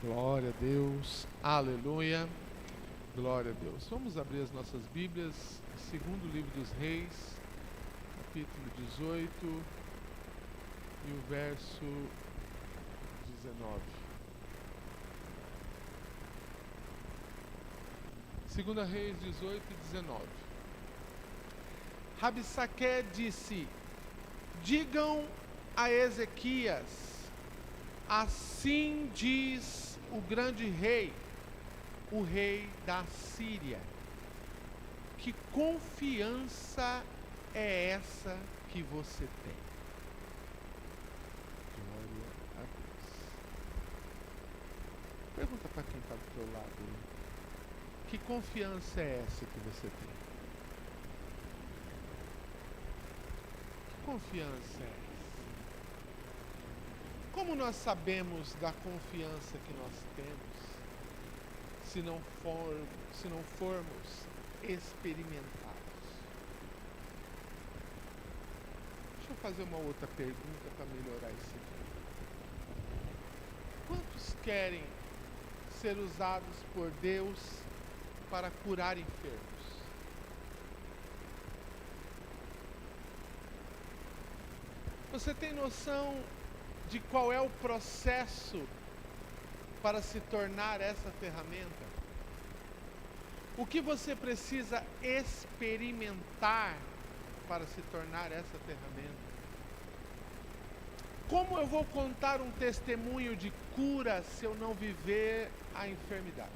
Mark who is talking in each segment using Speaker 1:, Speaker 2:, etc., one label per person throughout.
Speaker 1: Glória a Deus, aleluia, glória a Deus. Vamos abrir as nossas Bíblias, segundo livro dos Reis, capítulo 18 e o verso 19. Segunda Reis 18 e 19. Rabsaque disse: digam a Ezequias, assim diz o grande rei, o rei da Síria, que confiança é essa que você tem? Glória a Deus. Pergunta para quem está do teu lado aí. Que confiança é essa que você tem? Que confiança é essa? Como nós sabemos da confiança que nós temos se não formos experimentados? Deixa eu fazer uma outra pergunta para melhorar isso aqui. Quantos querem ser usados por Deus para curar enfermos? Você tem noção de qual é o processo para se tornar essa ferramenta? O que você precisa experimentar para se tornar essa ferramenta? Como eu vou contar um testemunho de cura se eu não viver a enfermidade?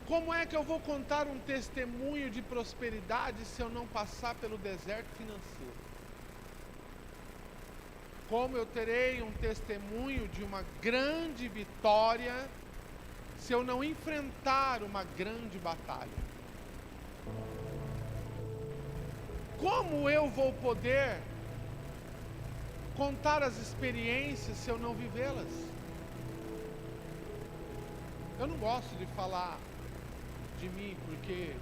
Speaker 1: Como é que eu vou contar um testemunho de prosperidade se eu não passar pelo deserto financeiro? Como eu terei um testemunho de uma grande vitória se eu não enfrentar uma grande batalha? Como eu vou poder contar as experiências se eu não vivê-las? Eu não gosto de falar de mim porque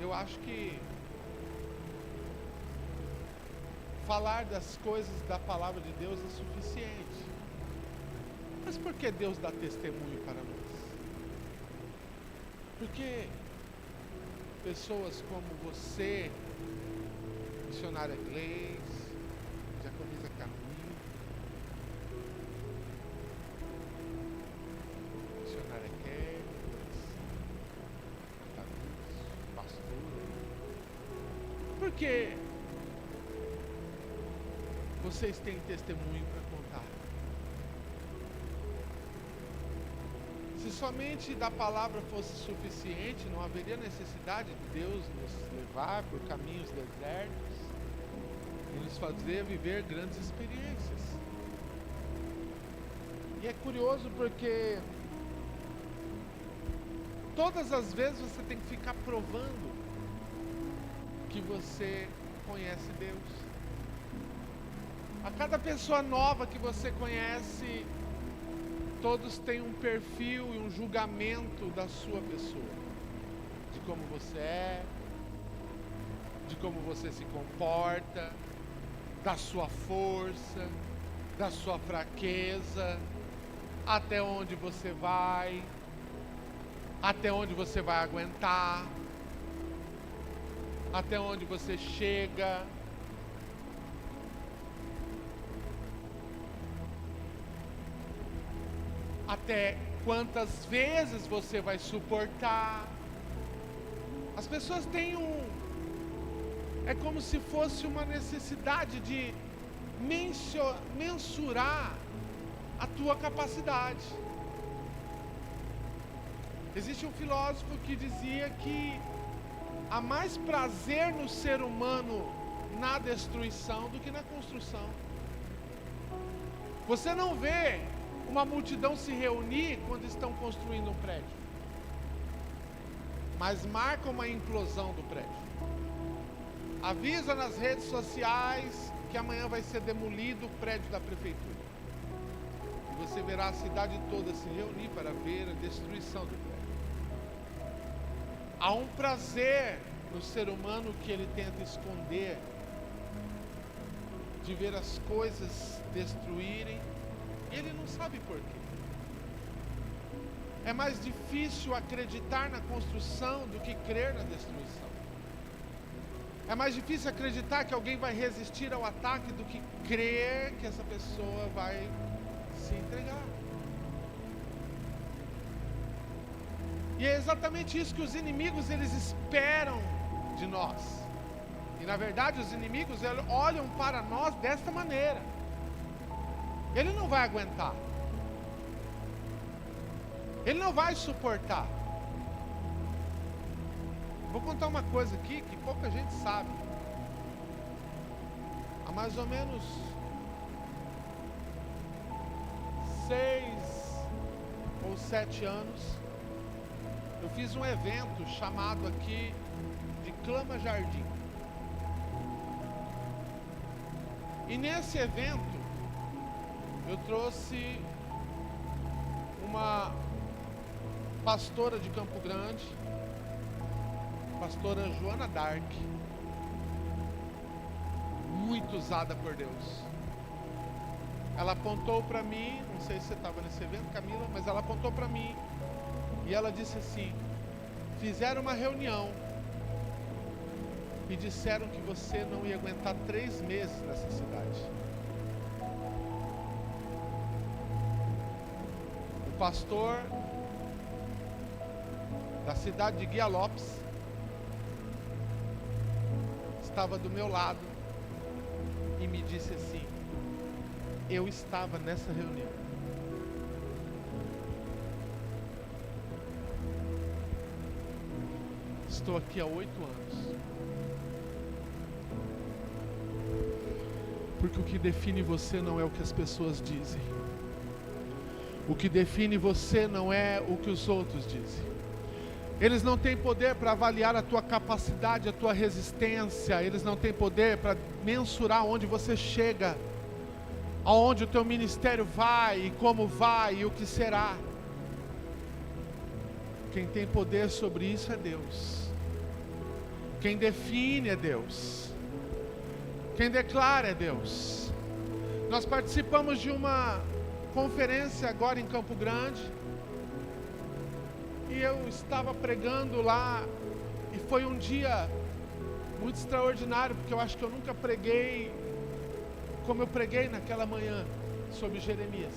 Speaker 1: eu acho que falar das coisas da palavra de Deus é suficiente. Mas por que Deus dá testemunho para nós? Porque pessoas como você, missionária Gleice, diaconisa Camille, missionária Kelly, pastora, por que vocês têm testemunho para contar? Se somente da palavra fosse suficiente, não haveria necessidade de Deus nos levar por caminhos desertos e nos fazer viver grandes experiências. E é curioso porque todas as vezes você tem que ficar provando que você conhece Deus. A cada pessoa nova que você conhece, todos têm um perfil e um julgamento da sua pessoa, de como você é, de como você se comporta, da sua força, da sua fraqueza, até onde você vai aguentar, até onde você chega. Até quantas vezes você vai suportar. As pessoas têm é como se fosse uma necessidade de mensurar a tua capacidade. Existe um filósofo que dizia que há mais prazer no ser humano na destruição do que na construção. Você não vê uma multidão se reunir quando estão construindo um prédio, mas marca uma implosão do prédio. Avisa nas redes sociais que amanhã vai ser demolido o prédio da prefeitura. E você verá a cidade toda se reunir para ver a destruição do prédio. Há um prazer no ser humano que ele tenta esconder, de ver as coisas destruírem E ele não sabe por quê. É mais difícil acreditar na construção do que crer na destruição. É mais difícil acreditar que alguém vai resistir ao ataque do que crer que essa pessoa vai se entregar. E é exatamente isso que os inimigos eles esperam de nós. E na verdade os inimigos olham para nós desta maneira. Ele não vai aguentar. Ele não vai suportar. Vou contar uma coisa aqui que pouca gente sabe. Há mais ou menos 6 ou 7 anos, eu fiz um evento chamado aqui de Clama Jardim. E nesse evento, eu trouxe uma pastora de Campo Grande, pastora Joana Dark, muito usada por Deus. Ela apontou para mim, não sei se você estava nesse evento, Camila, mas ela apontou para mim e ela disse assim: fizeram uma reunião e disseram que você não ia aguentar 3 meses nessa cidade. O pastor da cidade de Guia Lopes estava do meu lado e me disse assim: eu estava nessa reunião. Estou aqui há 8 anos. Porque o que define você não é o que as pessoas dizem. O que define você não é o que os outros dizem. Eles não têm poder para avaliar a tua capacidade, a tua resistência. Eles não têm poder para mensurar onde você chega, aonde o teu ministério vai, e como vai, e o que será. Quem tem poder sobre isso é Deus. Quem define é Deus. Quem declara é Deus. Nós participamos de uma conferência agora em Campo Grande. E eu estava pregando lá, e foi um dia muito extraordinário, porque eu acho que eu nunca preguei como eu preguei naquela manhã sobre Jeremias.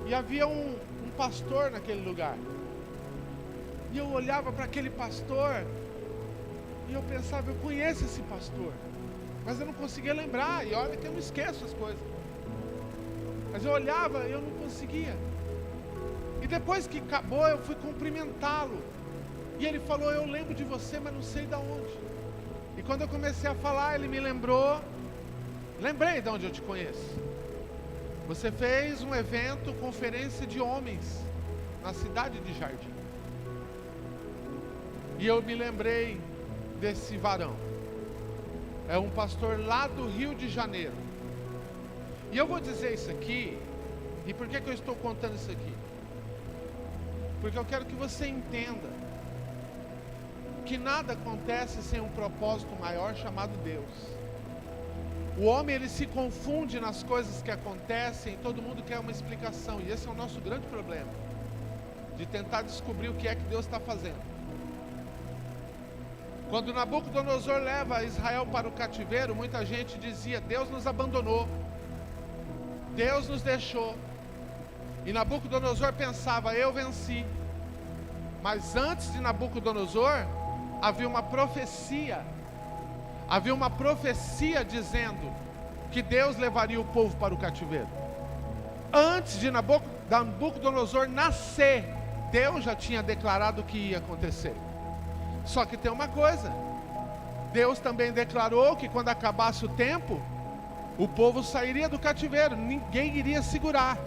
Speaker 1: E havia um pastor naquele lugar. E eu olhava para aquele pastor e eu pensava: eu conheço esse pastor, mas eu não conseguia lembrar. E olha que eu não esqueço as coisas. Mas eu olhava e eu não conseguia. E depois que acabou, eu fui cumprimentá-lo. E ele falou: eu lembro de você, mas não sei de onde. E quando eu comecei a falar, ele me lembrou. Lembrei de onde eu te conheço. Você fez um evento, conferência de homens, na cidade de Jardim. E eu me lembrei desse varão. É um pastor lá do Rio de Janeiro. E eu vou dizer isso aqui. E por que eu estou contando isso aqui? Porque eu quero que você entenda que nada acontece sem um propósito maior chamado Deus. O homem ele se confunde nas coisas que acontecem, todo mundo quer uma explicação, e esse é o nosso grande problema, de tentar descobrir o que é que Deus está fazendo. Quando Nabucodonosor leva Israel para o cativeiro, muita gente dizia: Deus nos abandonou, Deus nos deixou. E Nabucodonosor pensava: eu venci. Mas antes de Nabucodonosor, havia uma profecia. Havia uma profecia dizendo que Deus levaria o povo para o cativeiro. Antes de Nabucodonosor nascer, Deus já tinha declarado o que ia acontecer. Só que tem uma coisa: Deus também declarou que quando acabasse o tempo, o povo sairia do cativeiro, ninguém iria segurar.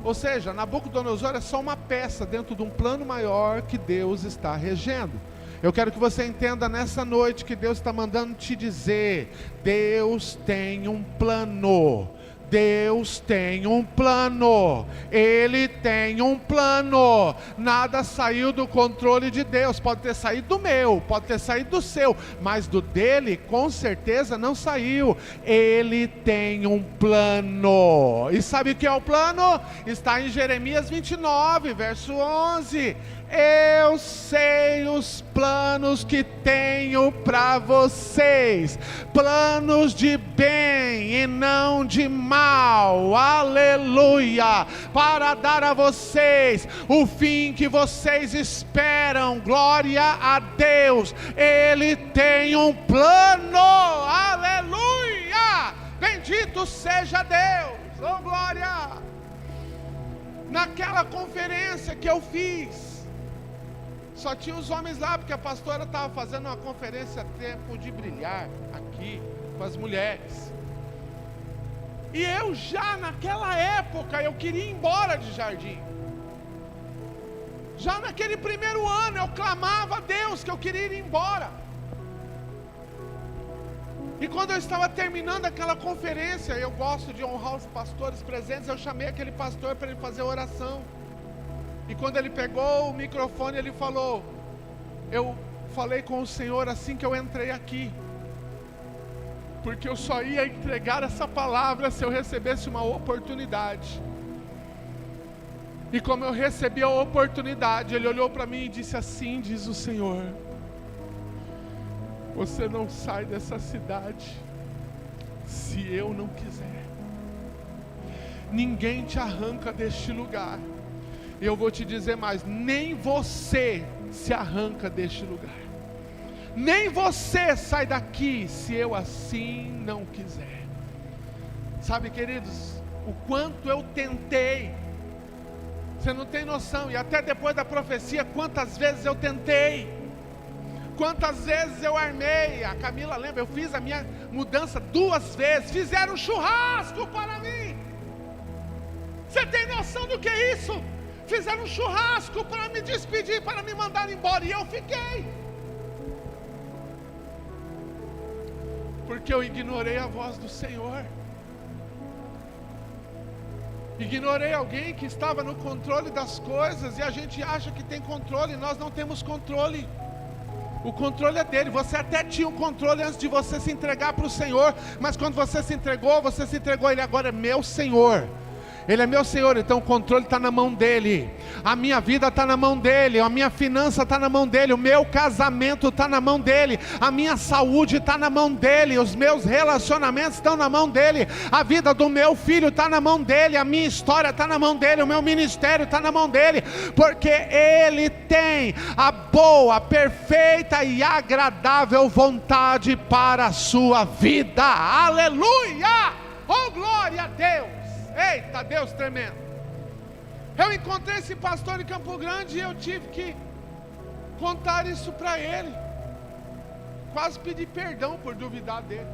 Speaker 1: Ou seja, Nabucodonosor é só uma peça dentro de um plano maior que Deus está regendo. Eu quero que você entenda nessa noite que Deus está mandando te dizer: Deus tem um plano, Deus tem um plano, Ele tem um plano. Nada saiu do controle de Deus. Pode ter saído do meu, pode ter saído do seu, mas do dele com certeza não saiu. Ele tem um plano. E sabe o que é o plano? Está em Jeremias 29, verso 11. Eu sei os planos que tenho para vocês, planos de bem e não de mal, aleluia, para dar a vocês o fim que vocês esperam. Glória a Deus, Ele tem um plano, aleluia, bendito seja Deus, oh glória. Naquela conferência que eu fiz, só tinha os homens lá, porque a pastora estava fazendo uma conferência Tempo de Brilhar, aqui, com as mulheres. E eu já naquela época, eu queria ir embora de Jardim. Já naquele primeiro ano, eu clamava a Deus que eu queria ir embora. E quando eu estava terminando aquela conferência, eu gosto de honrar os pastores presentes, eu chamei aquele pastor para ele fazer oração. E quando ele pegou o microfone, ele falou: eu falei com o Senhor assim que eu entrei aqui, porque eu só ia entregar essa palavra se eu recebesse uma oportunidade. E como eu recebi a oportunidade, ele olhou para mim e disse assim: diz o Senhor, você não sai dessa cidade se eu não quiser. Ninguém te arranca deste lugar. E eu vou te dizer mais, nem você se arranca deste lugar. Nem você sai daqui se eu assim não quiser. Sabe, queridos, o quanto eu tentei, você não tem noção. E até depois da profecia, quantas vezes eu tentei, quantas vezes eu armei. A Camila lembra, eu fiz a minha mudança 2 vezes. Fizeram churrasco para mim. Você tem noção do que é isso? Fizeram um churrasco para me despedir, para me mandar embora, e eu fiquei, porque eu ignorei a voz do Senhor. Ignorei alguém que estava no controle das coisas, e a gente acha que tem controle. Nós não temos controle. O controle é dele. Você até tinha um controle antes de você se entregar para o Senhor, mas quando você se entregou, ele agora é meu Senhor. Ele é meu Senhor, então o controle está na mão dele. A minha vida está na mão dele. A minha finança está na mão dele. O meu casamento está na mão dele. A minha saúde está na mão dele. Os meus relacionamentos estão na mão dele. A vida do meu filho está na mão dele. A minha história está na mão dele. O meu ministério está na mão dele. Porque ele tem a boa, perfeita e agradável vontade para a sua vida. Aleluia! Oh, glória a Deus! Eita, Deus tremendo. Eu encontrei esse pastor em Campo Grande e eu tive que contar isso para ele. Quase pedi perdão por duvidar dele.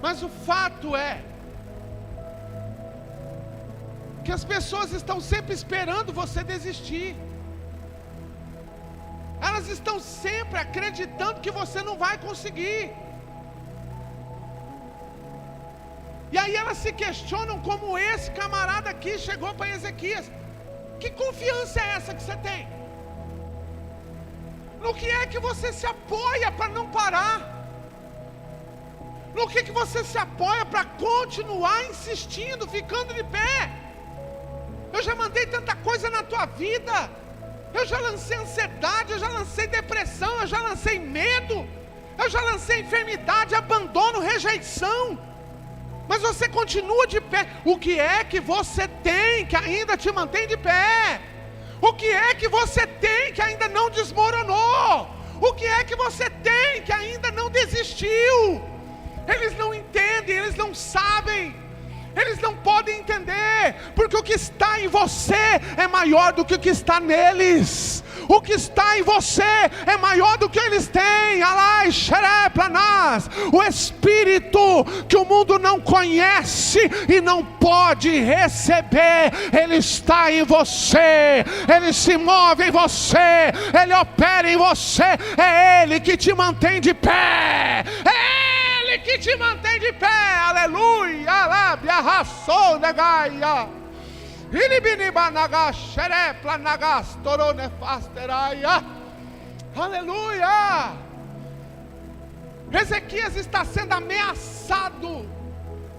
Speaker 1: Mas o fato é que as pessoas estão sempre esperando você desistir. Elas estão sempre acreditando que você não vai conseguir. E aí elas se questionam, como esse camarada aqui chegou para Ezequias: que confiança é essa que você tem? No que é que você se apoia para não parar? No que você se apoia para continuar insistindo, ficando de pé? Eu já mandei tanta coisa na tua vida. Eu já lancei ansiedade, eu já lancei depressão, eu já lancei medo, eu já lancei enfermidade, abandono, rejeição. Mas você continua de pé. O que é que você tem que ainda te mantém de pé? O que é que você tem que ainda não desmoronou? O que é que você tem que ainda não desistiu? Eles não entendem, eles não sabem, eles não podem entender, porque o que está em você é maior do que o que está neles. O que está em você é maior do que eles têm. Alai xereplanas, o Espírito que o mundo não conhece e não pode receber, ele está em você, ele se move em você, ele opera em você. É ele que te mantém de pé, é Ele que te mantém de pé, aleluia, alábia, raçou, negaia. Aleluia! Ezequias está sendo ameaçado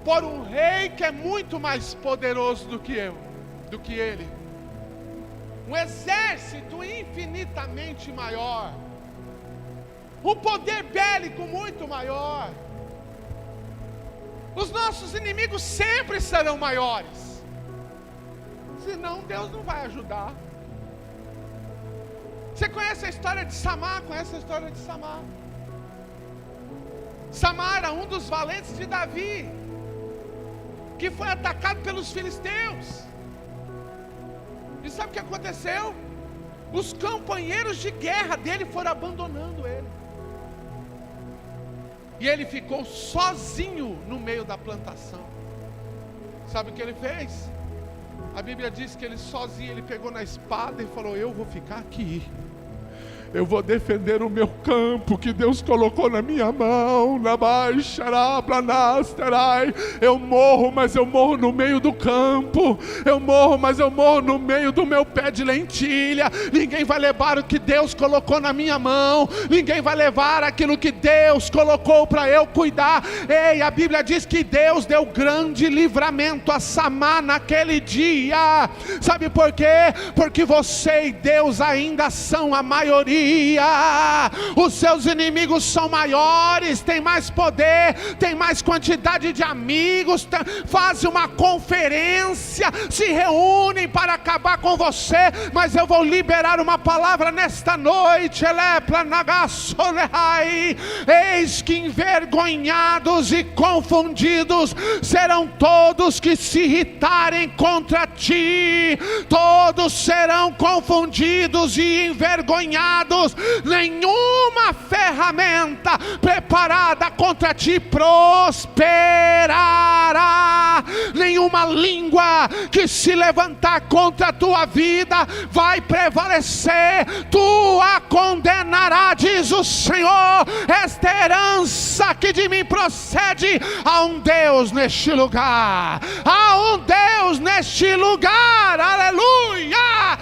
Speaker 1: por um rei que é muito mais poderoso do que ele. Um exército infinitamente maior. Um poder bélico muito maior. Os nossos inimigos sempre serão maiores. Senão Deus não vai ajudar. Você conhece a história de Samar? Conhece a história de Samar? Samar era um dos valentes de Davi, que foi atacado pelos filisteus. E sabe o que aconteceu? Os companheiros de guerra dele foram abandonando ele. E ele ficou sozinho no meio da plantação. Sabe o que ele fez? A Bíblia diz que ele sozinho, ele pegou na espada e falou: eu vou ficar aqui. Eu vou defender o meu campo que Deus colocou na minha mão. Eu morro, mas eu morro no meio do campo. Eu morro, mas eu morro no meio do meu pé de lentilha. Ninguém vai levar o que Deus colocou na minha mão. Ninguém vai levar aquilo que Deus colocou para eu cuidar. Ei, a Bíblia diz que Deus deu grande livramento a Samar naquele dia. Sabe por quê? Porque você e Deus ainda são a maioria. Os seus inimigos são maiores, tem mais poder, tem mais quantidade de amigos, fazem uma conferência, se reúnem para acabar com você. Mas eu vou liberar uma palavra nesta noite. Eis que envergonhados e confundidos serão todos que se irritarem contra ti. Todos serão confundidos e envergonhados. Nenhuma ferramenta preparada contra ti prosperará. Nenhuma língua que se levantar contra a tua vida vai prevalecer. Tu a condenará, diz o Senhor. Esta herança que de mim procede. Há um Deus neste lugar. Há um Deus neste lugar. Aleluia!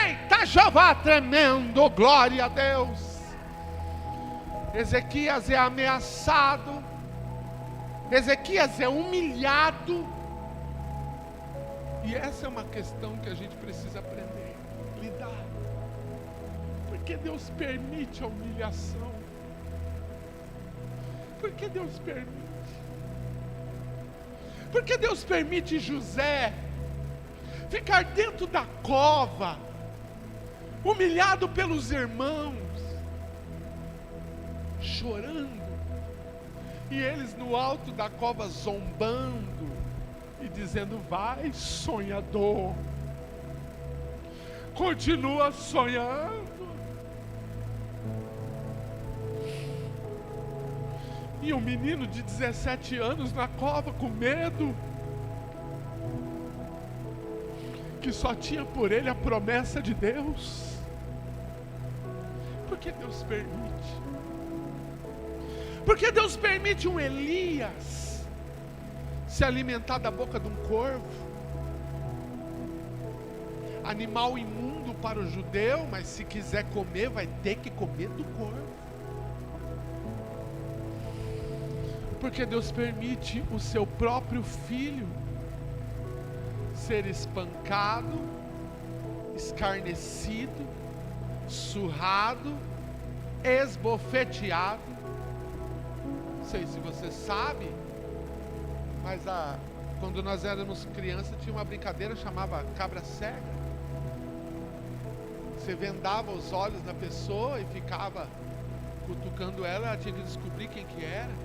Speaker 1: Eita, Jeová tremendo, glória a Deus. Ezequias é ameaçado, Ezequias é humilhado, e essa é uma questão que a gente precisa aprender, lidar. Por que Deus permite a humilhação? Por que Deus permite? Por que Deus permite José ficar dentro da cova, humilhado pelos irmãos, chorando, e eles no alto da cova zombando e dizendo: vai, sonhador, continua sonhando. E um menino de 17 anos na cova com medo, que só tinha por ele a promessa de Deus. Por que Deus permite? Por que Deus permite um Elias se alimentar da boca de um corvo? Animal imundo para o judeu, mas se quiser comer, vai ter que comer do corvo. Porque Deus permite o seu próprio filho ser espancado, escarnecido, surrado, esbofeteado. Não sei se você sabe, mas quando nós éramos crianças tinha uma brincadeira chamada cabra cega. Você vendava os olhos da pessoa e ficava cutucando ela, ela tinha que descobrir quem que era.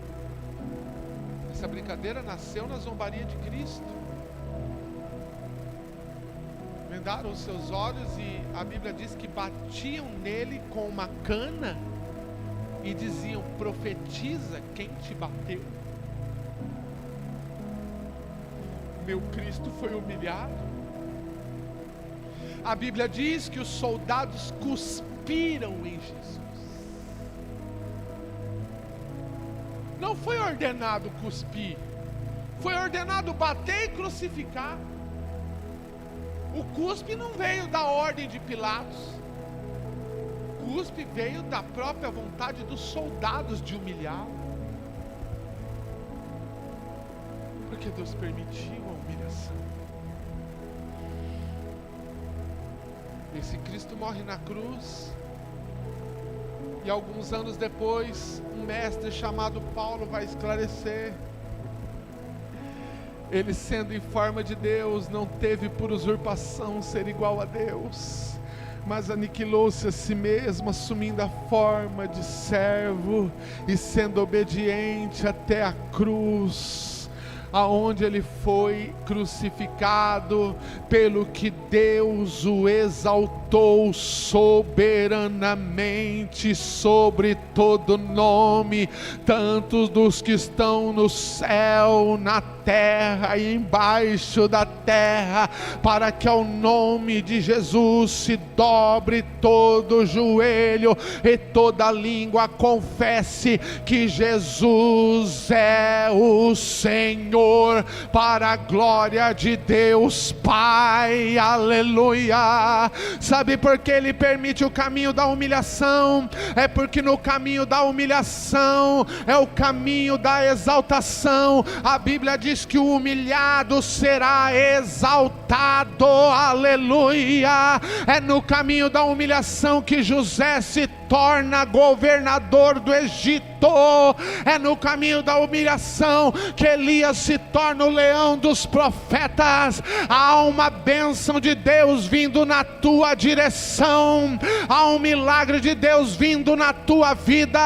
Speaker 1: Essa brincadeira nasceu na zombaria de Cristo. Vendaram os seus olhos e a Bíblia diz que batiam nele com uma cana e diziam: profetiza quem te bateu. Meu Cristo foi humilhado. A Bíblia diz que os soldados cuspiram em Jesus. Não foi ordenado cuspir, foi ordenado bater e crucificar. O cuspe não veio da ordem de Pilatos. O cuspe veio da própria vontade dos soldados de humilhá-lo. Porque Deus permitiu a humilhação. Esse Cristo morre na cruz. E alguns anos depois, um mestre chamado Paulo vai esclarecer. Ele, sendo em forma de Deus, não teve por usurpação ser igual a Deus, mas aniquilou-se a si mesmo, assumindo a forma de servo e sendo obediente até a cruz, aonde ele foi crucificado, pelo que Deus o exaltou soberanamente sobre todo nome, tanto dos que estão no céu, na terra e embaixo da terra, para que ao nome de Jesus se dobre todo joelho e toda língua confesse que Jesus é o Senhor, para a glória de Deus Pai. Aleluia. Sabe por que Ele permite o caminho da humilhação? É porque no caminho da humilhação é o caminho da exaltação. A Bíblia diz que o humilhado será exaltado. Aleluia. É no caminho da humilhação que José se torna governador do Egito. É no caminho da humilhação que Elias se torna o leão dos profetas. Há uma bênção de Deus vindo na tua direção, há um milagre de Deus vindo na tua vida,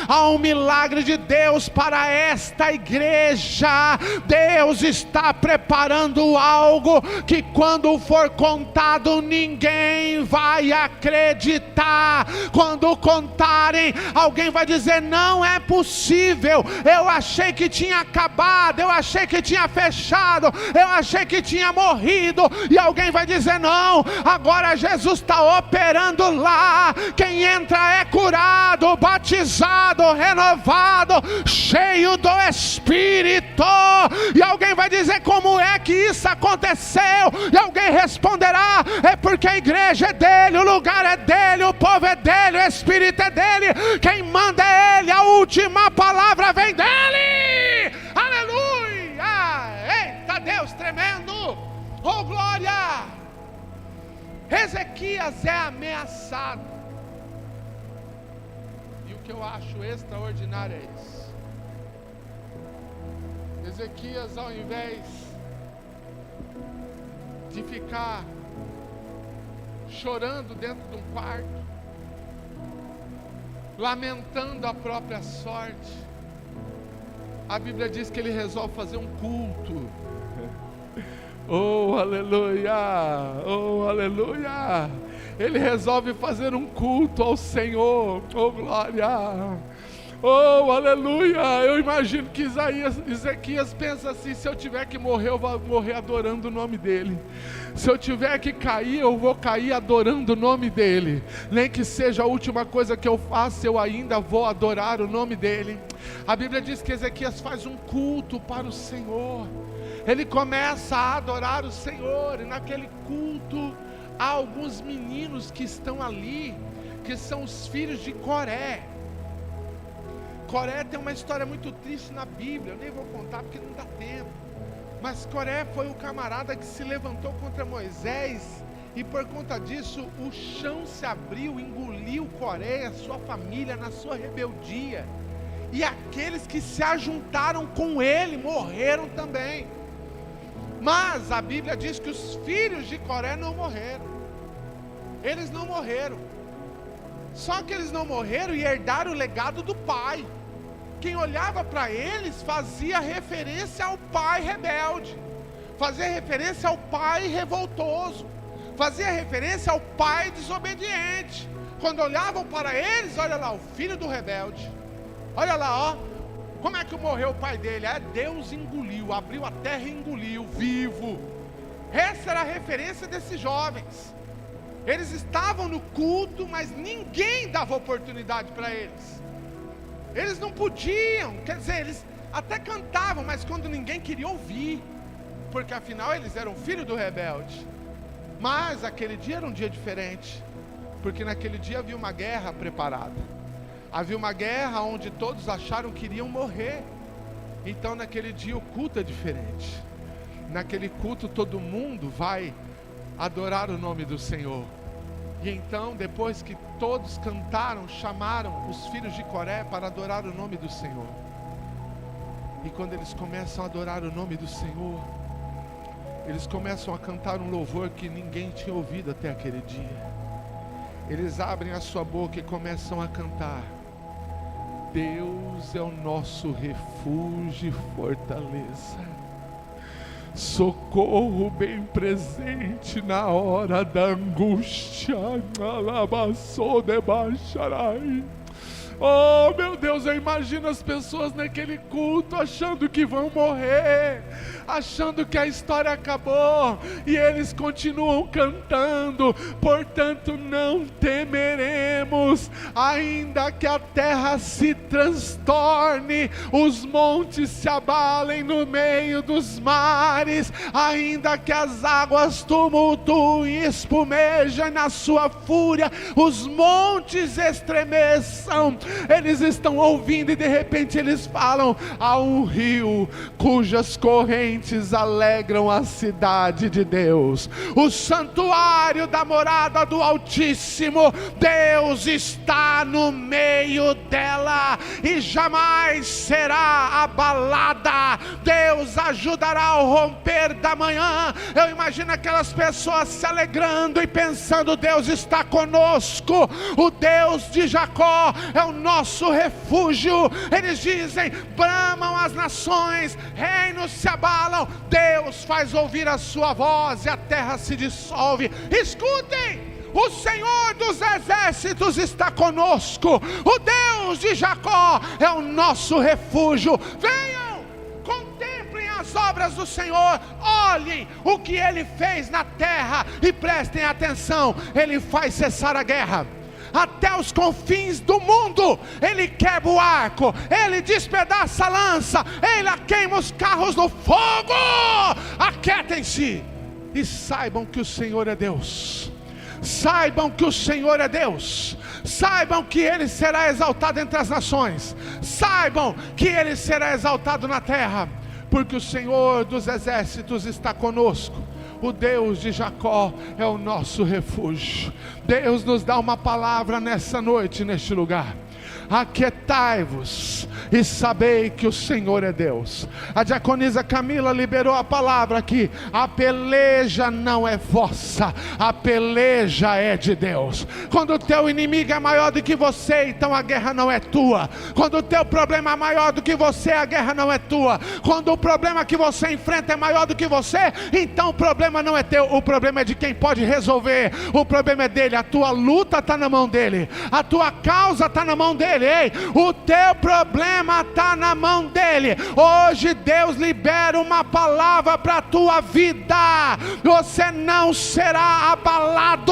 Speaker 1: há um milagre de Deus para esta igreja. Deus está preparando algo que quando for contado ninguém vai acreditar. Quando contarem, alguém vai dizer: não é possível, eu achei que tinha acabado, eu achei que tinha fechado, eu achei que tinha morrido. E alguém vai dizer: não, agora Jesus está operando lá. Quem entra é curado, batizado, renovado, cheio do Espírito. E alguém vai dizer: como é que isso aconteceu? E alguém responderá: é porque a igreja é dele, o lugar é dele, o povo é dele, o Espírito é dele, quem manda é ele, a última palavra vem dele. Aleluia! Eita Deus tremendo! Oh glória! Ezequias é ameaçado, e o que eu acho extraordinário é isso. Ezequias, ao invés de ficar chorando dentro de um quarto, lamentando a própria sorte, a Bíblia diz que ele resolve fazer um culto. Oh aleluia, oh aleluia. Ele resolve fazer um culto ao Senhor. Oh glória, oh aleluia. Eu imagino que Ezequias pensa assim: se eu tiver que morrer, eu vou morrer adorando o nome dele. Se eu tiver que cair, eu vou cair adorando o nome dele. Nem que seja a última coisa que eu faça, eu ainda vou adorar o nome dele. A Bíblia diz que Ezequias faz um culto para o Senhor. Ele começa a adorar o Senhor, e naquele culto há alguns meninos que estão ali, que são os filhos de Coré. Coré tem uma história muito triste na Bíblia, eu nem vou contar porque não dá tempo. Mas Coré foi o camarada que se levantou contra Moisés, e por conta disso o chão se abriu, engoliu Coré e a sua família na sua rebeldia. E aqueles que se ajuntaram com ele morreram também. Mas a Bíblia diz que os filhos de Coré não morreram. Eles não morreram. Só que eles não morreram e herdaram o legado do pai. Quem olhava para eles fazia referência ao pai rebelde, fazia referência ao pai revoltoso, fazia referência ao pai desobediente. Quando olhavam para eles, olha lá, o filho do rebelde. Olha lá, ó, como é que morreu o pai dele? Deus engoliu, abriu a terra e engoliu, vivo. Essa era a referência desses jovens. Eles estavam no culto, mas ninguém dava oportunidade para eles. Eles não podiam, quer dizer, eles até cantavam, mas quando ninguém queria ouvir, porque afinal eles eram filhos do rebelde. Mas aquele dia era um dia diferente, porque naquele dia havia uma guerra preparada. Havia uma guerra onde todos acharam que iriam morrer. Então naquele dia o culto é diferente. Naquele culto todo mundo vai adorar o nome do Senhor. E então, depois que todos cantaram, chamaram os filhos de Coré para adorar o nome do Senhor. E quando eles começam a adorar o nome do Senhor, eles começam a cantar um louvor que ninguém tinha ouvido até aquele dia. Eles abrem a sua boca e começam a cantar: Deus é o nosso refúgio e fortaleza, socorro bem presente na hora da angústia. Oh meu Deus, eu imagino as pessoas naquele culto achando que vão morrer, achando que a história acabou, e eles continuam cantando: portanto não temeremos, ainda que a terra se transtorne, os montes se abalem no meio dos mares, ainda que as águas tumultuem e espumejem na sua fúria, os montes estremeçam. Eles estão ouvindo e de repente eles falam: há um rio cujas correntes alegram a cidade de Deus, o santuário da morada do Altíssimo. Deus está no meio dela e jamais será abalada. Deus ajudará ao romper da manhã. Eu imagino aquelas pessoas se alegrando e pensando: Deus está conosco, o Deus de Jacó é o nosso refúgio. Eles dizem: bramam as nações, reinos se abalam, Deus faz ouvir a sua voz e a terra se dissolve. Escutem, o Senhor dos exércitos está conosco, o Deus de Jacó é o nosso refúgio. Venham, contemplem as obras do Senhor, olhem o que Ele fez na terra e prestem atenção. Ele faz cessar a guerra até os confins do mundo. Ele quebra o arco, Ele despedaça a lança, Ele queima os carros no fogo. Aquietem-se e saibam que o Senhor é Deus. Saibam que o Senhor é Deus. Saibam que Ele será exaltado entre as nações. Saibam que Ele será exaltado na terra, porque o Senhor dos exércitos está conosco. O Deus de Jacó é o nosso refúgio. Deus nos dá uma palavra nessa noite, neste lugar: aquietai-vos e sabei que o Senhor é Deus. A diaconisa Camila liberou a palavra aqui: a peleja não é vossa, a peleja é de Deus. Quando o teu inimigo é maior do que você, então a guerra não é tua. Quando o teu problema é maior do que você, a guerra não é tua. Quando o problema que você enfrenta é maior do que você, então o problema não é teu, o problema é de quem pode resolver. O problema é dele. A tua luta está na mão dele, a tua causa está na mão dele. Ei, o teu problema está na mão dele. Hoje Deus libera uma palavra para a tua vida: você não será abalado,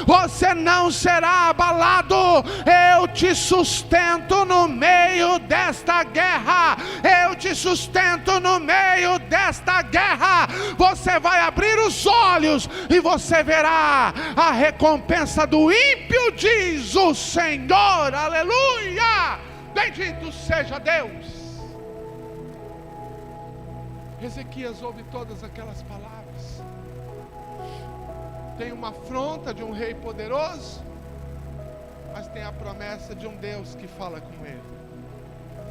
Speaker 1: você não será abalado. Eu te sustento no meio desta guerra, eu te sustento no meio desta guerra. Você vai abrir os olhos e você verá a recompensa do ímpio, diz o Senhor. Aleluia, bendito seja Deus. Ezequias ouve todas aquelas palavras. Tem uma afronta de um rei poderoso, mas tem a promessa de um Deus que fala com ele.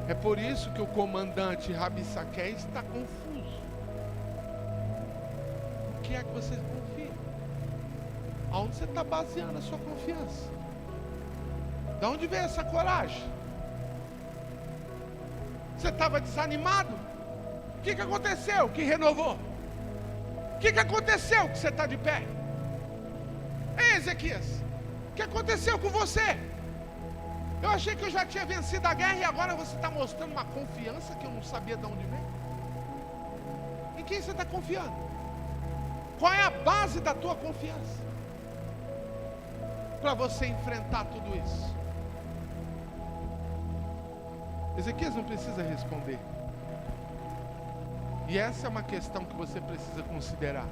Speaker 1: É por isso que o comandante Rabissaque está confuso. O que é que você confia? Aonde você está baseando a sua confiança? De onde veio essa coragem? Você estava desanimado? O que aconteceu que renovou? O que aconteceu que você está de pé? Ei, Ezequias, o que aconteceu com você? Eu achei que eu já tinha vencido a guerra e agora você está mostrando uma confiança que eu não sabia de onde veio. Em quem você está confiando? Qual é a base da tua confiança para você enfrentar tudo isso? Ezequias não precisa responder. E essa é uma questão que você precisa considerar.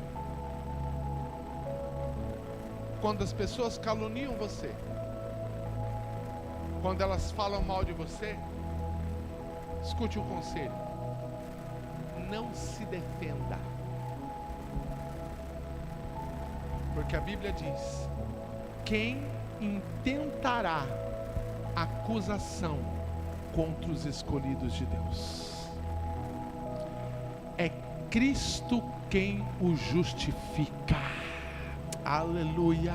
Speaker 1: Quando as pessoas caluniam você, quando elas falam mal de você, escute o conselho: não se defenda. Porque a Bíblia diz: quem intentará acusação contra os escolhidos de Deus? É Cristo quem o justifica. Aleluia,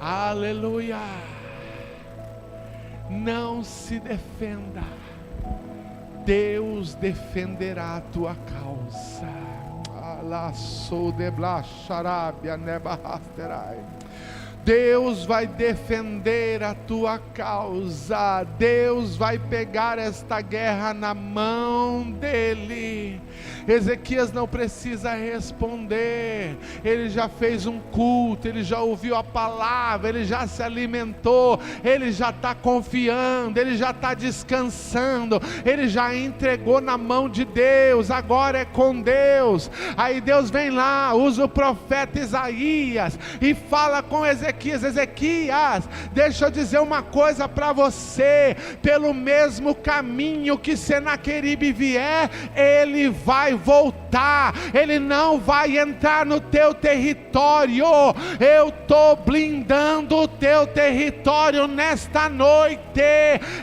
Speaker 1: aleluia. Não se defenda, Deus defenderá a tua causa. Deus vai defender a tua causa. Deus vai pegar esta guerra na mão dele. Ezequias não precisa responder. Ele já fez um culto, ele já ouviu a palavra, ele já se alimentou, ele já está confiando, ele já está descansando, ele já entregou na mão de Deus. Agora é com Deus. Aí Deus vem lá, usa o profeta Isaías e fala com Ezequias: Ezequias, deixa eu dizer uma coisa para você. Pelo mesmo caminho que Senaqueribe vier, ele vai voltar, ele não vai entrar no teu território. Eu estou blindando o teu território nesta noite.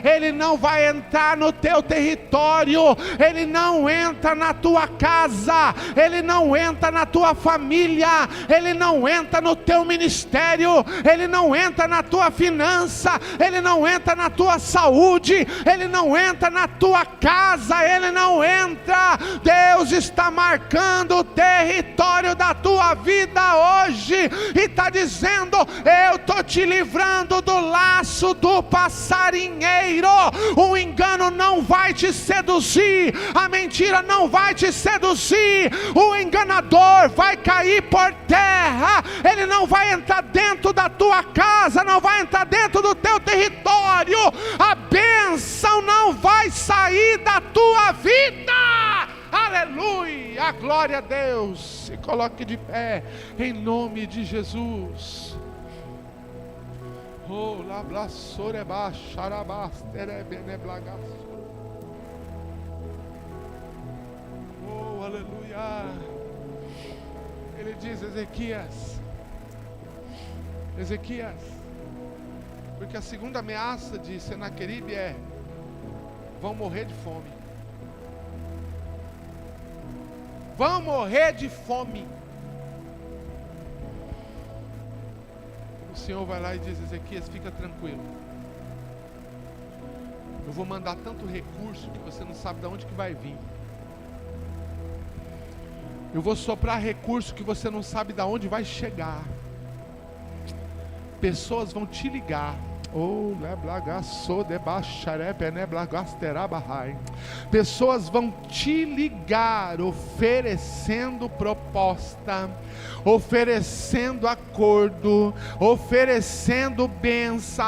Speaker 1: Ele não vai entrar no teu território, ele não entra na tua casa, ele não entra na tua família, ele não entra no teu ministério, ele não entra na tua finança, ele não entra na tua saúde, ele não entra na tua casa, ele não entra. Deus está marcando o território da tua vida hoje e está dizendo: eu estou te livrando do laço do passarinheiro. O engano não vai te seduzir, a mentira não vai te seduzir, o enganador vai cair por terra, ele não vai entrar dentro da tua casa, não vai entrar dentro do teu território, a bênção não vai sair da tua vida. Aleluia, glória a Deus. Se coloque de pé em nome de Jesus. Oh, oh, aleluia. Ele diz: Ezequias, porque a segunda ameaça de Senaqueribe é: vão morrer de fome. Vão morrer de fome. O Senhor vai lá e diz: Ezequias, fica tranquilo. Eu vou mandar tanto recurso que você não sabe de onde que vai vir. Eu vou soprar recurso que você não sabe de onde vai chegar. Pessoas vão te ligar. Pessoas vão te ligar oferecendo proposta, oferecendo acordo, oferecendo bênção.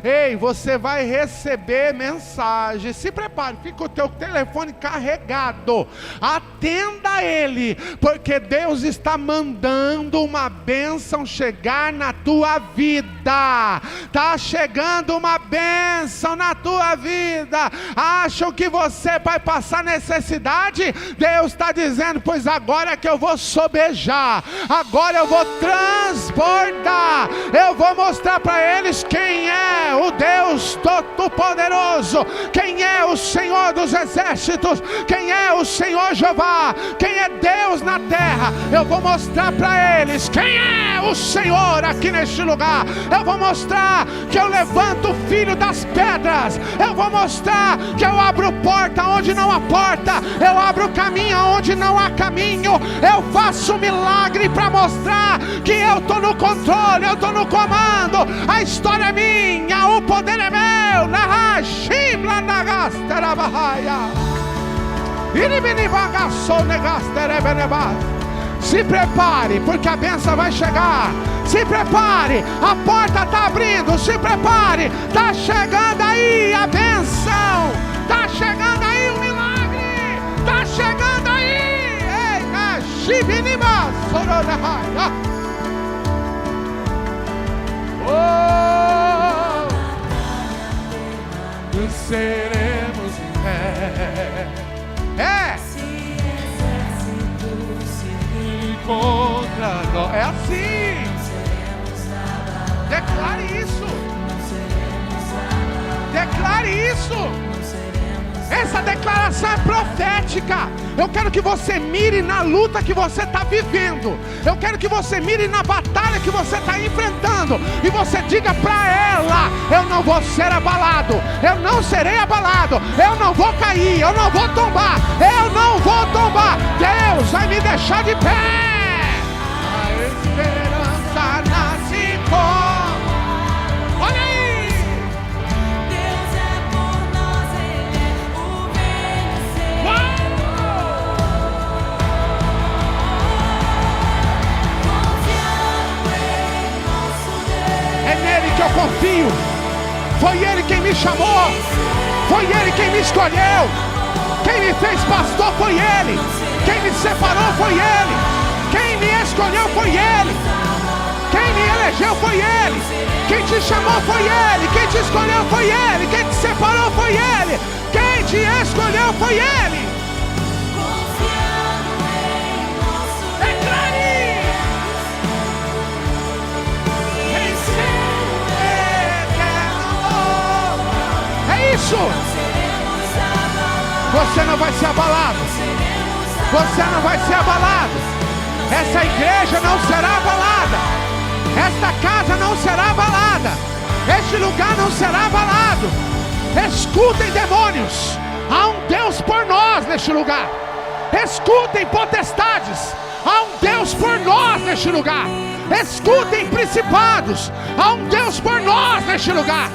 Speaker 1: Ei, você vai receber mensagem. Se prepare, fica o teu telefone carregado, atenda ele, porque Deus está mandando uma bênção chegar na tua vida. Está chegando uma bênção na tua vida. Acham que você vai passar necessidade? Deus está dizendo: pois agora é que eu vou sobejar, agora eu vou transbordar, eu vou mostrar para eles quem é o Deus Todo-Poderoso, quem é o Senhor dos Exércitos, quem é o Senhor Jeová, quem é Deus na terra. Eu vou mostrar para eles quem é o Senhor aqui neste lugar. Eu vou mostrar que eu levanto o filho das pedras. Eu vou mostrar que eu abro porta onde não há porta, eu abro caminho onde não há caminho. Eu faço milagre para mostrar que eu estou no controle, eu estou no comando. A história é minha, o poder é meu. Se prepare, porque a bênção vai chegar. Se prepare, a porta está abrindo, se prepare. Está chegando aí a benção, está chegando aí o milagre, está chegando aí. Eita, Shibiniba, Sororahaya. Oh, seremos contra nós. É assim. Declare isso. Declare isso. Essa declaração é profética. Eu quero que você mire na luta que você está vivendo. Eu quero que você mire na batalha que você está enfrentando. E você diga para ela: eu não vou ser abalado. Eu não serei abalado. Eu não vou cair. Eu não vou tombar. Eu não vou tombar. Deus vai me deixar de pé. A esperança nasce com... Olha aí.
Speaker 2: Deus é por nós, Ele é o vencer. Confiando em nosso Deus.
Speaker 1: É nele que eu confio. Foi Ele quem me chamou. Foi Ele quem me escolheu. Quem me fez pastor foi Ele. Quem me separou foi Ele. Quem me escolheu foi Ele. Quem me elegeu foi Ele. Quem te chamou foi Ele. Quem te escolheu foi Ele. Quem te separou foi Ele. Quem te escolheu foi Ele.
Speaker 2: Confiando em nosso
Speaker 1: Declare. É isso. Você não vai ser abalado. Você não vai ser abalado. Essa igreja não será abalada. Esta casa não será abalada. Este lugar não será abalado. Escutem, demônios. Há um Deus por nós neste lugar. Escutem, potestades. Há um Deus por nós neste lugar. Escutem, principados. Há um Deus por nós neste lugar.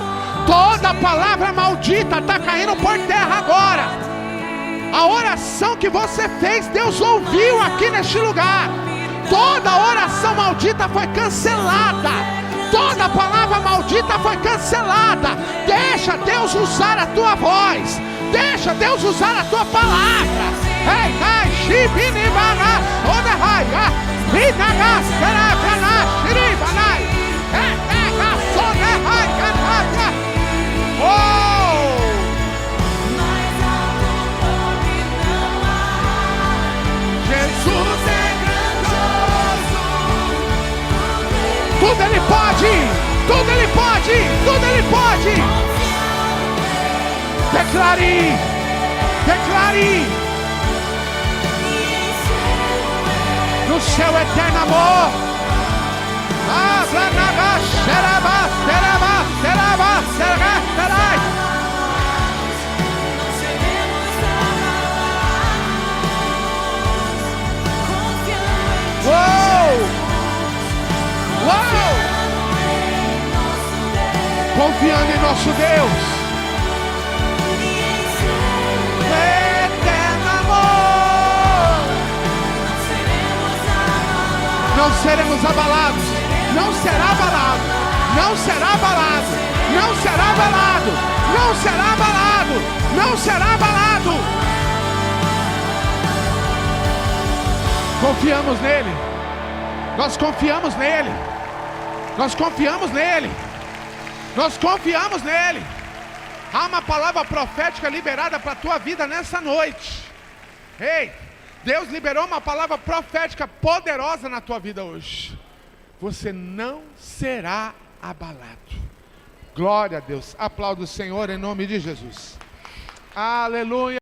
Speaker 1: Toda palavra maldita está caindo por terra agora. A oração que você fez, Deus ouviu aqui neste lugar. Toda oração maldita foi cancelada. Toda palavra maldita foi cancelada. Deixa Deus usar a tua voz. Deixa Deus usar a tua palavra. Jesus é grandioso. Tudo Ele pode, tudo Ele pode, tudo Ele pode. Declare, declare. No seu eterno amor. Uou! Uou! Confiando em nosso Deus. Eterno amor. Não seremos abalados. Não será abalado. Não será abalado. Não será abalado. Não será abalado. Não será abalado. Confiamos nele. Nós confiamos nele. Nós confiamos nele. Nós confiamos nele. Há uma palavra profética liberada para a tua vida nessa noite. Ei, Deus liberou uma palavra profética poderosa na tua vida hoje. Você não será abalado. Glória a Deus. Aplauda o Senhor em nome de Jesus. Aleluia.